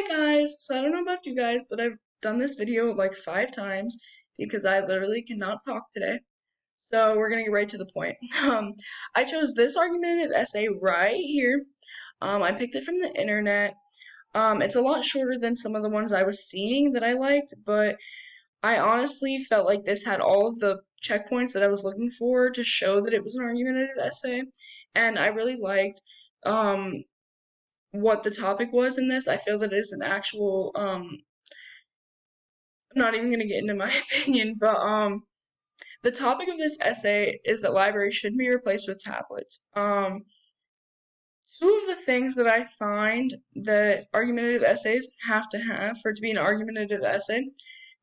Hi guys! So I don't know about you guys, but I've done this video like 5 times because I literally cannot talk today. So we're gonna get right to the point. I chose this argumentative essay right here. I picked it from the internet. It's a lot shorter than some of the ones I was seeing that I liked, but I honestly felt like this had all of the checkpoints that I was looking for to show that it was an argumentative essay, and I really liked um what the topic was in this. I feel that it is an actual I'm not even gonna get into my opinion, but the topic of this essay is that libraries should be replaced with tablets. Two of the things that I find that argumentative essays have to have for it to be an argumentative essay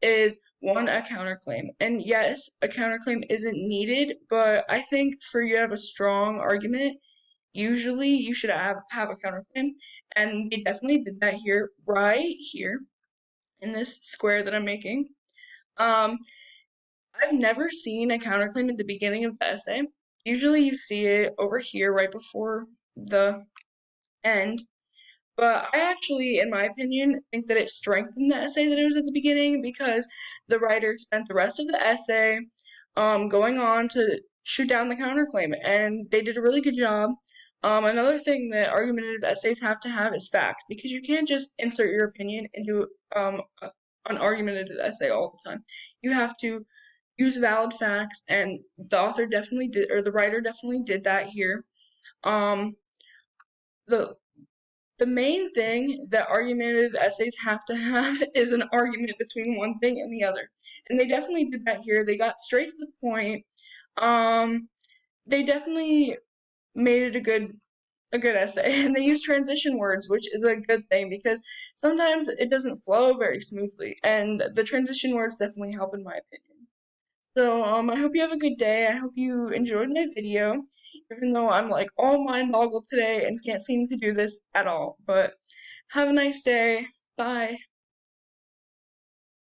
is one, a counterclaim. And yes, a counterclaim isn't needed, but I think for you to have a strong argument, usually you should have a counterclaim. And they definitely did that here, right here, in this square that I'm making. Um, I've never seen a counterclaim at the beginning of the essay. Usually you see it over here right before the end. But I actually, in my opinion, think that it strengthened the essay that it was at the beginning because the writer spent the rest of the essay going on to shoot down the counterclaim, and they did a really good job. Another thing that argumentative essays have to have is facts, because you can't just insert your opinion into an argumentative essay all the time. You have to use valid facts, and the author definitely did, or the writer definitely did that here. Um, the the main thing that argumentative essays have to have is an argument between one thing and the other. And they definitely did that here. They got straight to the point. Um, they definitely made it a good essay. And they used transition words, which is a good thing because sometimes it doesn't flow very smoothly. And the transition words definitely help in my opinion. So, I hope you have a good day. I hope you enjoyed my video, even though I'm like all mind boggled today and can't seem to do this at all. But have a nice day. Bye.